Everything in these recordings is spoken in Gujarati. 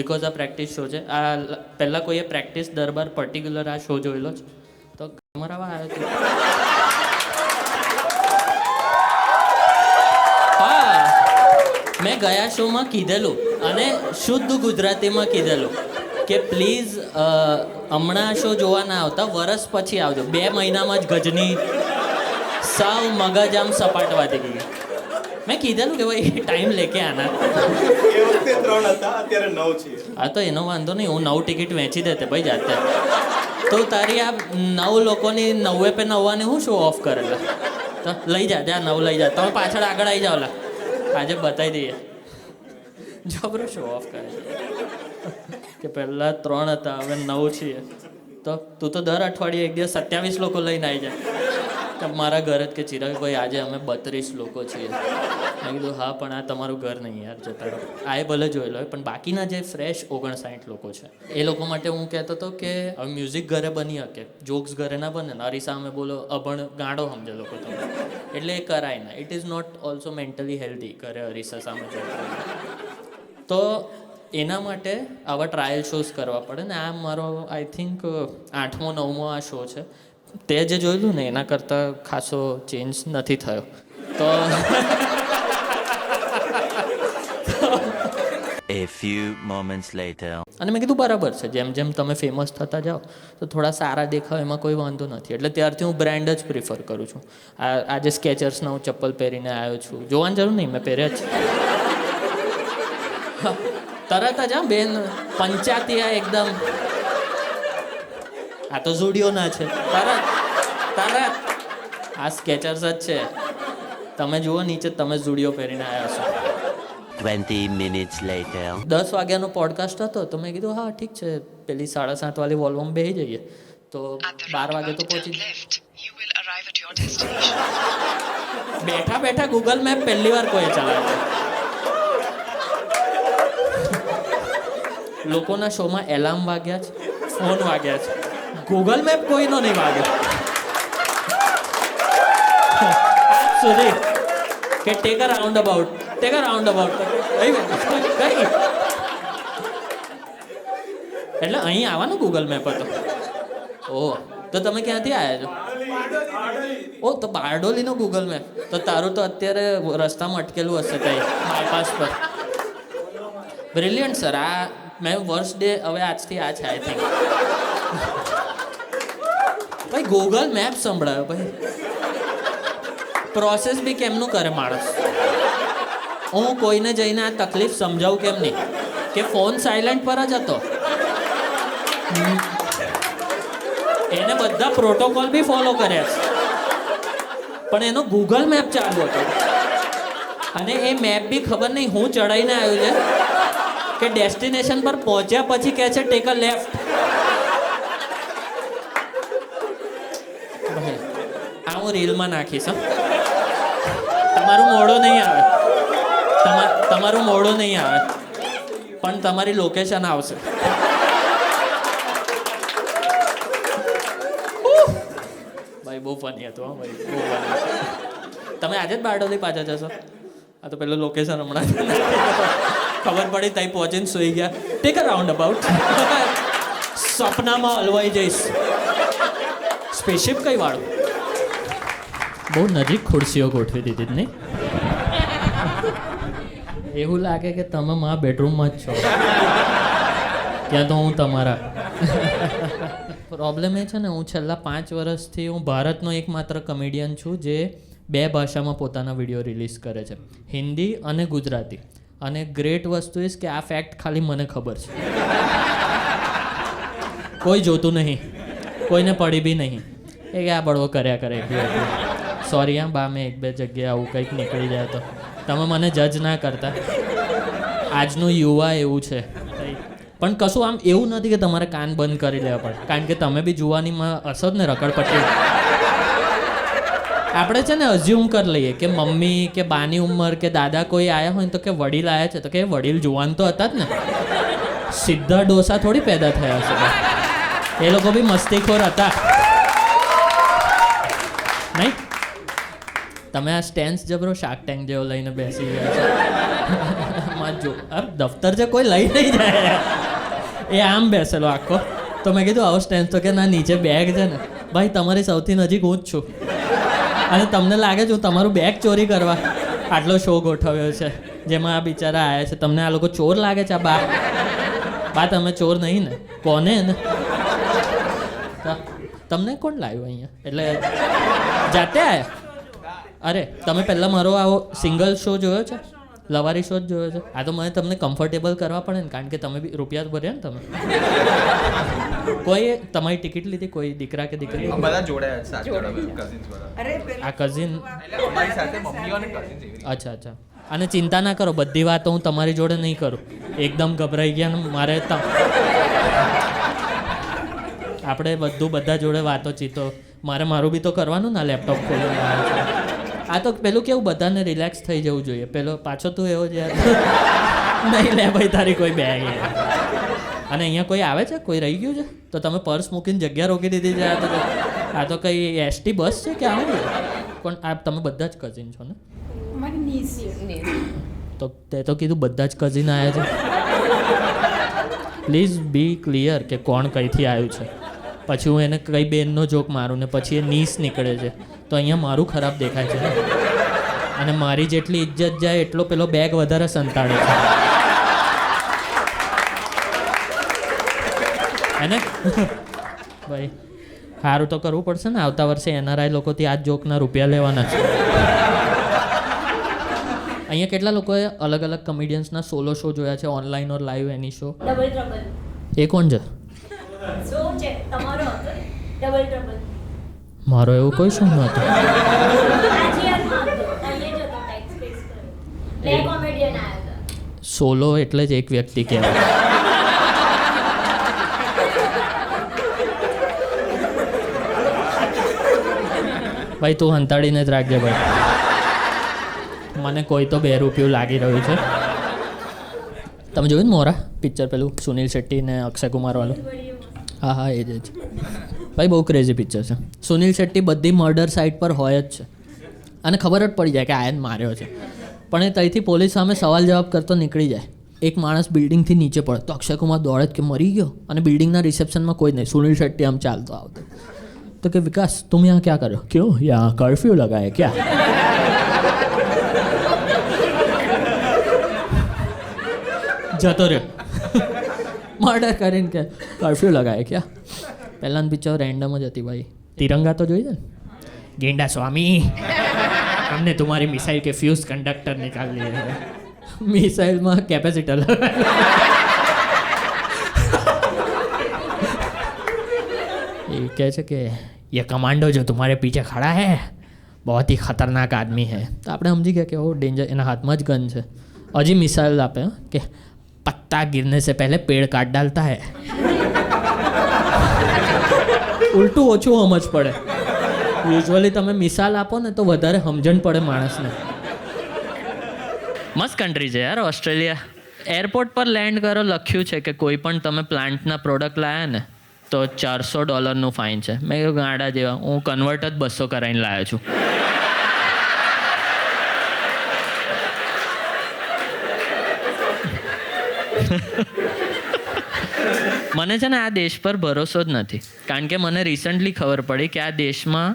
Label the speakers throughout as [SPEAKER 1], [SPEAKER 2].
[SPEAKER 1] બિકોઝ આ પ્રેક્ટિસ શો છે. આ પહેલાં કોઈએ પ્રેક્ટિસ દરબાર પર્ટિક્યુલર આ શો જોયેલો છે? તો કમરાવા આવ્યો છે. હા, મેં ગયા શોમાં કીધેલું અને શુદ્ધ ગુજરાતીમાં કીધેલું કે પ્લીઝ હમણાં શો જોવા ના આવતા, વરસ પછી આવજો. 2 મહિનામાં જ ગજની સાવ મગજ આમ સપાટવાથી ગઈ. મેં કીધેલું કે ભાઈ ટાઈમ લેકે આના.
[SPEAKER 2] એ વખતે 3 હતા, અત્યારે 9 છે.
[SPEAKER 1] હા તો એનો વાંધો નહીં, હું 9 ટિકિટ વેચી દેતે ભાઈ જાતે. તો તારી આ 9 લોકોની 9 હું શો ઓફ કરેલા? તો લઈ જા, ત્યાં 9 લઈ જા. તમે પાછળ આગળ આવી જાઓ. આજે બતાવી દઈએ. જબરો શો ઓફ કરે કે પહેલાં 3 હતા, હવે 9 છીએ. તો તું તો દર અઠવાડિયે એક દિવસ 27 લોકો લઈને આવી જાય. મારા ઘરે જ કે ચિરાગભાઈ આજે અમે 32 લોકો છીએ. મેં કીધું હા, પણ આ તમારું ઘર નહીં યાર, જતા રહો. આ એ ભલે જોયેલો હોય, પણ બાકીના જે ફ્રેશ 59 લોકો છે એ લોકો માટે હું કહેતો હતો કે હવે મ્યુઝિક ઘરે બની શકે, જોક્સ ઘરે ના બને ને. અરીસા અમે બોલો અભણ ગાંડો સમજે લોકો તમે, એટલે એ કરાય ના. It is not also mentally healthy ઘરે અરીસા સામે જોક. તો એના માટે આવા ટ્રાયલ શોઝ કરવા પડે ને. આ મારો આઈ થિંક 8મો 9મો આ શો છે. તે જે જોયેલું ને એના કરતાં ખાસો ચેન્જ નથી થયો. તો
[SPEAKER 3] A few moments later.
[SPEAKER 1] અને મેં કીધું બરાબર છે, જેમ જેમ તમે ફેમસ થતા જાઓ તો થોડા સારા દેખાવ, એમાં કોઈ વાંધો નથી. એટલે ત્યારથી હું બ્રાન્ડ જ પ્રિફર કરું છું. આજે સ્કેચર્સના હું ચપ્પલ પહેરીને આવ્યો છું. જોવાની જરૂર નહીં, મેં પહેર્યા જ. તરત જ હા બેન, પંચાયતી એકદમ. આ તો ઝુડિયો ના છે. તરત આ સ્કેચર્સ જ છે. તમે જુઓ નીચે, તમે ઝુડિયો પહેરીને આવ્યા છો.
[SPEAKER 3] 20 minutes later.
[SPEAKER 1] 10 વાગ્યાનો પોડકાસ્ટ હતો તો મેં કીધું હા ઠીક છે, પેલી 7:30 વાળી વોલ્યુમ બેસી જઈએ. તો 12 વાગે તો પહોંચી બેઠા બેઠા ગૂગલ મેપ પહેલી વાર કોઈ ચલાવ્યો. લોકોના શોમાં એલાર્મ વાગ્યા છે, ફોન વાગ્યા છે, ગૂગલ મેપ કોઈનો નહીં વાગ્યો આજ સુધી. કે take a round about, take a round about. કઈ એટલે અહીં આવવાનું ગૂગલ મેપ હતો. ઓહ, તો તમે ક્યાંથી આવ્યા છો? ઓ તો બારડોલીનો ગૂગલ મેપ. તો તારું તો અત્યારે રસ્તામાં અટકેલું હશે કઈ બાયપાસ પર. Brilliant sir. આ મેં વર્ષ ડે હવે આજથી આ છે આઈ થિંક. ભાઈ ગૂગલ મેપ સંભળાયો ભાઈ. પ્રોસેસ બી કેમનું કરે માણસ. હું કોઈને જઈને આ તકલીફ સમજાવું કેમ નહીં કે ફોન સાયલેન્ટ પર જ હતો. એને બધા પ્રોટોકોલ બી ફોલો કર્યા છે, પણ એનો ગૂગલ મેપ ચાલુ હતો. અને એ મેપ બી ખબર નહીં હું ચડાવીને આવ્યું છે કે ડેસ્ટિનેશન પર પહોંચ્યા પછી કહે છે ટેક અ લેફ્ટ. આ હું રીલમાં નાખીશ. તમારું મોડો નહીં આવે, તમારું મોડો નહીં આવે, પણ તમારી લોકેશન આવશે. ભાઈ બહુ ફની હતું. હા ભાઈ બહુ ફની. તમે આજે જ બારડોલી પાછા જશો? આ તો પેલું લોકેશન હમણાં ખબર પડી ત્યાં પહોંચીને સુઈ ગયા. Take a round about. સપનામાં હલવાઈ જઈશ. સ્પેસશિપ કઈ વાળું? બહુ નજીક ખુરશીઓ ગોઠવી દીધી નહીં? એવું લાગે કે તમે મારા બેડરૂમમાં જ છો, ત્યાં તો હું તમારા. પ્રોબ્લેમ એ છે ને, હું છેલ્લા 5 વર્ષથી હું ભારતનો એકમાત્ર કમેડિયન છું જે 2 ભાષામાં પોતાના વિડીયો રિલીઝ કરે છે, હિન્દી અને ગુજરાતી. અને ગ્રેટ વસ્તુ એ કે આ ફેક્ટ ખાલી મને ખબર છે, કોઈ જોતું નહીં, કોઈને પડી બી નહીં. એ કે આ બળવો કર્યા કરે. સોરી હા બા, મેં 1-2 જગ્યાએ આવું કંઈક નીકળી જાય તો તમે મને જજ ના કરતા. આજનું યુવા એવું છે. પણ કશું આમ એવું નથી કે તમારે કાન બંધ કરી લેવા પડે, કારણ કે તમે બી જુવાનીમાં હશો જ ને રકડપટ્ટી. આપણે છે ને અઝ્યુમ કરી લઈએ કે મમ્મી કે બાની ઉંમર કે દાદા કોઈ આવ્યા હોય તો કે વડીલ આવ્યા છે, તો કે વડીલ જુવાન તો હતા જ ને. સીધા ડોસા થોડી પેદા થયા છે, એ લોકો બી મસ્તીખોર હતા નહીં. તમે આ સ્ટેન્સ જબરો શાર્ક ટેન્ક જેવો લઈને બેસી ગયા છો માં જો દફતર છે કોઈ લઈ નહીં જાય એ આમ બેસેલો આખો તો મેં કીધું આવો સ્ટેન્સ તો કે ના નીચે બેગ છે ને ભાઈ તમારી સૌથી નજીક હું જ છું અને તમને લાગે છે હું તમારું બેગ ચોરી કરવા આટલો શો ગોઠવ્યો છે જેમાં આ બિચારા આવ્યા છે તમને આ લોકો ચોર લાગે છે આ બા તમે ચોર નહીં ને કોને ને તમને કોણ લાવ્યું અહીંયા એટલે જાતે આવ્યા અરે તમે પહેલાં મારો આવો સિંગલ શો જોયો છે લવારી શો જ જોયો છે આ તો મને તમને કમ્ફર્ટેબલ કરવા પડે ને કારણ કે તમે બી રૂપિયા ભર્યા ને તમે કોઈ તમારી ટિકિટ લીધી કોઈ દીકરા કે દીકરી
[SPEAKER 4] બધા જોડે
[SPEAKER 1] આ કઝિન અચ્છા અને ચિંતા ના કરો બધી વાતો હું તમારી જોડે નહીં કરું એકદમ ગભરાઈ ગયા ને મારે આપણે બધા જોડે વાતો ચીતો મારે મારું બી તો કરવાનું ના લેપટોપ ખોલીને આ તો પેલું કેવું બધાને રિલેક્સ થઈ જવું જોઈએ પેલો પાછો તું એવો જ નહીં લે ભાઈ તારી કોઈ બેગ અને અહીંયા કોઈ આવે છે કોઈ રહી ગયું છે તો તમે પર્સ મૂકીને જગ્યા રોકી દીધી છે આ તો કઈ એસટી બસ છે કે આવે પણ આ તમે બધા જ કઝિન છો ને તો તે તો કીધું બધા જ કઝિન આવ્યા છે પ્લીઝ બી ક્લિયર કે કોણ કઈથી આવ્યું છે પછી હું એને કઈ બેનનો જોક મારું ને પછી એ નીસ નીકળે છે તો અહીંયા મારું ખરાબ દેખાય છે અને મારી જેટલી ઇજ્જત જાય એટલો પેલો બેગ વધારે સંતાડે છે એને ભાઈ સારું તો કરવું પડશે ને આવતા વર્ષે એનઆરઆઈ લોકોથી આ જ જોકના રૂપિયા લેવાના છે અહીંયા કેટલા લોકોએ અલગ અલગ કોમેડિયન્સના સોલો શો જોયા છે ઓનલાઈન ઓર લાઈવ એની શો
[SPEAKER 5] ડબલ ટ્રબલ
[SPEAKER 1] એ કોણ છે
[SPEAKER 5] શો છે તમારો હતો ને ડબલ ટ્રબલ
[SPEAKER 1] મારો એવું કોઈ શો નહોતો
[SPEAKER 5] આજીઆરમાં હતો અહીંયા જ હતો ટેક્સ સ્પેસ પર બે કોમેડિયન આવ્યા હતા
[SPEAKER 1] સોલો એટલે જ એક વ્યક્તિ કહેવાય ભાઈ તું હંતાડીને જ રાખજે ભાઈ મને કોઈ તો 2 રૂપિયું લાગી રહ્યું છે તમે જોયું ને મોરા પિક્ચર પેલું સુનિલ શેટ્ટી ને અક્ષય કુમાર વાળું હા એ જ ભાઈ બહુ ક્રેઝી પિક્ચર છે સુનિલ શેટ્ટી બધી મર્ડર સાઇટ પર હોય જ છે અને ખબર જ પડી જાય કે આયન માર્યો છે પણ એ ત્યાંથી પોલીસ સામે સવાલ જવાબ કરતો નીકળી જાય એક માણસ બિલ્ડિંગથી નીચે પડે તો અક્ષય કુમાર દોડે કે મરી ગયો અને બિલ્ડિંગના રિસેપ્શનમાં કોઈ નહીં સુનિલ શેટ્ટી આમ ચાલતો આવતો તો કે વિકાસ तुम यहाँ क्या कर रहे हो क्यों यहाँ कर्फ्यू लगा है क्या જતો રહ્યો મર્ડર કરીને કે કર્ફ્યુ લગાય ક્યાં પહેલાંની પિક્ચર રેન્ડમ જ હતી ભાઈ તિરંગા તો જોઈ છે ને गेंडा स्वामी हमने तुम्हारी मिसाइल के फ्यूज कंडक्टर निकाल लिए हैं मिसाइलમાં કેપેસિટર ये કહે છે કે ये कमांडो जो तुम्हारे पीछे खड़ा है बहुत ही खतरनाक आदमी है तो આપણે સમજી ગયા કે ઓ ડેન્જર એના હાથમાં જ ગન છે હજી મિસાઇલ આપે કે पत्ता गिरने से पहले पेड़ काट डालता है ઉલટું ઓછું સમજ પડે યુઝ્યુઅલી તમે મિસાલ આપો ને તો વધારે સમજણ પડે માણસને મસ્ત કન્ટ્રી છે યાર ઓસ્ટ્રેલિયા એરપોર્ટ પર લેન્ડ કરો લખ્યું છે કે કોઈ પણ તમે પ્લાન્ટના પ્રોડક્ટ લાયા ને તો $400 ફાઇન છે મેં કહ્યું ગાડા જેવા હું કન્વર્ટ જ 200 કરાવીને લાવ્યો છું મને છે ને આ દેશ પર ભરોસો જ નથી કારણ કે મને રિસન્ટલી ખબર પડી કે આ દેશમાં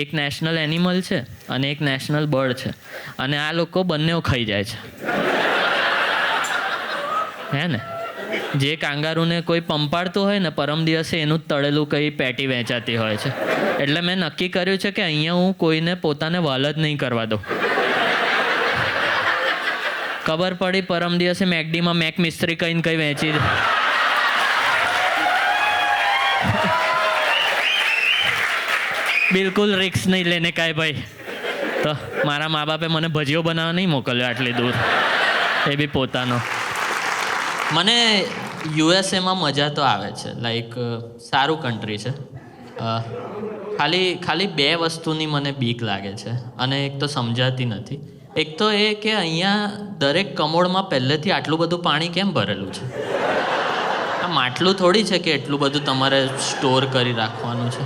[SPEAKER 1] એક નેશનલ એનિમલ છે અને એક નેશનલ બર્ડ છે અને આ લોકો બંનેઓ ખાઈ જાય છે હે ને જે કાંગારૂને કોઈ પંપાડતું હોય ને પરમ દિવસે એનું જ તળેલું કંઈ પેટી વેચાતી હોય છે એટલે મેં નક્કી કર્યું છે કે અહીંયા હું કોઈને પોતાને વાલ જ નહીં કરવા દઉં ખબર પડી પરમ દિવસે મેકડીમાં મેક મિસ્ત્રી કહીને કંઈ વેચી બિલકુલ રિક્સ નહીં લેને કાંઈ ભાઈ તો મારા મા બાપે મને ભજીયો બનાવવા નહીં મોકલ્યો આટલી દૂર એ બી પોતાનો મને યુએસએમાં મજા તો આવે છે લાઈક સારું કન્ટ્રી છે ખાલી 2 વસ્તુની મને બીક લાગે છે અને એક તો સમજાતી નથી એક તો એ કે અહીંયા દરેક કમોડમાં પહેલેથી આટલું બધું પાણી કેમ ભરેલું છે આ માટલું થોડી છે કે એટલું બધું તમારે સ્ટોર કરી રાખવાનું છે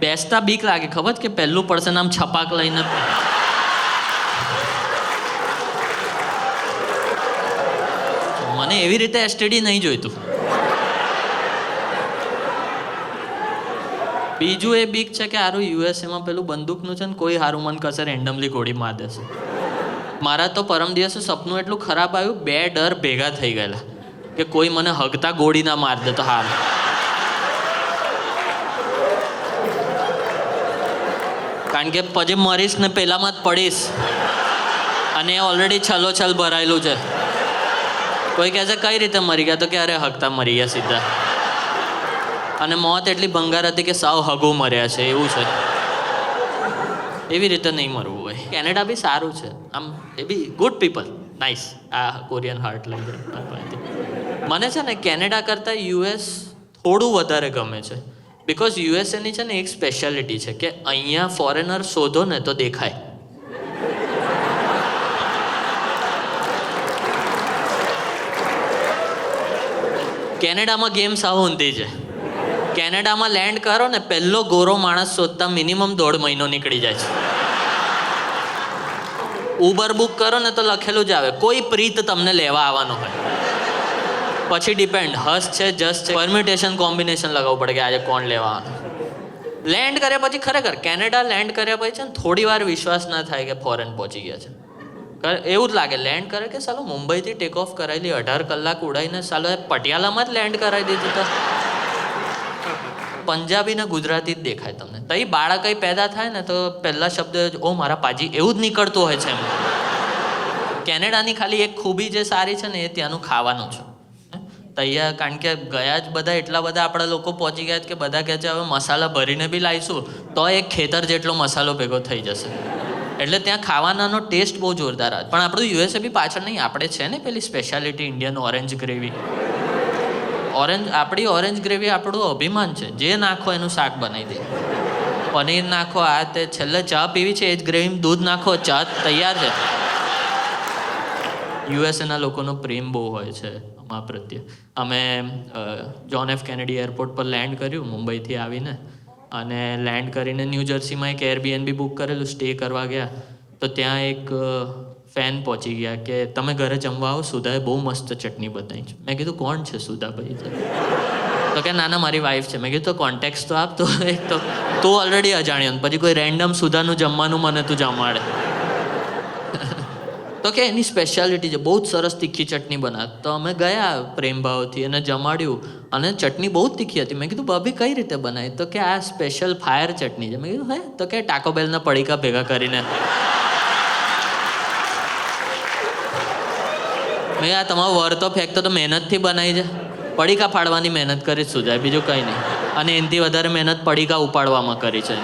[SPEAKER 1] બેસતા બીક લાગે ખબર કે પહેલું પર્સન આમ છપાક લઈને મને એવી રીતે એસટીડી નહીં જોઈતું. બીજું એ બીક છે કે હારું યુએસએમાં પેલું બંદૂકનું છે ને કોઈ હારું મન કશે રેન્ડમલી ગોળી માર દેશે. મારા તો પરમ દિવસે સપનું એટલું ખરાબ આવ્યું, 2 ડર ભેગા થઈ ગયેલા કે કોઈ મને હગતા ગોળી ના માર દે તો હાલ. કારણ કે પછી મરીશ ને પેલામાં જ પડીશ અને ઓલરેડી છલોછલ ભરાયેલું છે. કોઈ કહે છે કઈ રીતે મરી ગયા, તો કે અરે હગતા મરી ગયા સીધા. અને મોત એટલી ભંગાર હતી કે સાવ હગું મર્યા છે એવું છે. એવી રીતે નહીં મરવું હોય. કેનેડા બી સારું છે આમ, એ બી ગુડ પીપલ, નાઇસ. આ કોરિયન હાર્ટ લઈ જાય. મને છે ને કેનેડા કરતાં યુએસ થોડું વધારે ગમે છે. બિકોઝ યુએસએની છે ને એક સ્પેશિયાલિટી છે કે અહીંયા ફોરેનર શોધો ને તો દેખાય. કેનેડામાં ગેમ સાવ ઊંધી છે. કેનેડામાં લેન્ડ કરો ને પહેલો ગોરો માણસ શોધતા મિનિમમ 1.5 મહિનો નીકળી જાય છે. ઉબર બુક કરો ને તો લખેલું જ આવે કોઈ પ્રીત તમને લેવા આવવાનો હોય. પછી ડિપેન્ડ હસ છે જસ છે, પરમ્યુટેશન કોમ્બિનેશન લગાવવું પડે કે આજે કોણ લેવા આવવાનું. લેન્ડ કર્યા પછી ખરેખર કેનેડા લેન્ડ કર્યા પછી છે ને થોડી વાર વિશ્વાસ ના થાય કે ફોરેન પહોંચી ગયા છે. એવું જ લાગે લેન્ડ કરે કે સાલો મુંબઈથી ટેક ઓફ કરાયેલી 18 કલાક ઉડાઈને સાલો પટિયાલામાં જ લેન્ડ કરાવી દીધું. તો પંજાબી ને ગુજરાતી જ દેખાય તમને. તો એ બાળક કંઈ પેદા થાય ને તો પહેલા શબ્દ ઓ મારા પાજી એવું જ નીકળતું હોય છે એમ. કેનેડાની ખાલી એક ખૂબી જે સારી છે ને એ ત્યાંનું ખાવાનું છે. તૈયાર કારણ કે ગયા જ બધા એટલા બધા આપણા લોકો પહોંચી ગયા કે બધા કહે છે હવે મસાલા ભરીને બી લાવીશું તો એક ખેતર જેટલો મસાલો ભેગો થઈ જશે. એટલે ત્યાં ખાવાનાનો ટેસ્ટ બહુ જોરદાર આવે. પણ આપણું યુએસએ બી પાછળ નહીં, આપણે છે ને પેલી સ્પેશિયાલિટી ઇન્ડિયન ઓરેન્જ ગ્રેવી. આપણી ઓરેન્જ ગ્રેવી આપણું અભિમાન છે. જે નાખો એનું શાક બનાવી દે. પનીર નાખો, આ તે છેલ્લે ચા પીવી છે એ જ ગ્રેવીમાં દૂધ નાખો, ચા તૈયાર છે. યુએસએના લોકોનો પ્રેમ બહુ હોય છે અમારા પ્રત્યે. અમે જોન એફ કેનેડી એરપોર્ટ પર લેન્ડ કર્યું મુંબઈથી આવીને, અને લેન્ડ કરીને ન્યૂ જર્સીમાં એક એરબીએનબી બુક કરેલું, સ્ટે કરવા ગયા તો ત્યાં એક ફેન પહોંચી ગયા કે તમે ઘરે જમવા આવો, સુધાએ બહુ મસ્ત ચટણી બનાવી છે. મેં કીધું કોણ છે સુધા ભાઈ? તો કે ના મારી વાઈફ છે. મેં કીધું તો કોન્ટેક્ટ તો આપ. તો એક તો તું ઓલરેડી અજાણ્યો, પછી કોઈ રેન્ડમ સુધાનું જમવાનું મને તું જમાડે. તો કે એની સ્પેશિયાલિટી છે, બહુ જ સરસ તીખી ચટણી બનાવે. તો અમે ગયા પ્રેમ ભાવથી એને જમાડ્યું અને ચટણી બહુ જ તીખી હતી. મેં કીધું ભાભી કઈ રીતે બનાવી? તો કે આ સ્પેશિયલ ફાયર ચટણી છે. મેં કીધું હે? તો કે ટાકો બેલના પડીકા ભેગા કરીને. મેં આ તમારો વર તો ફેંકતો તો મહેનતથી બનાવી છે, પડીકા ફાડવાની મહેનત કરી જ સુધાય, બીજું કંઈ નહીં. અને એનાથી વધારે મહેનત પડીકા ઉપાડવામાં કરી છે.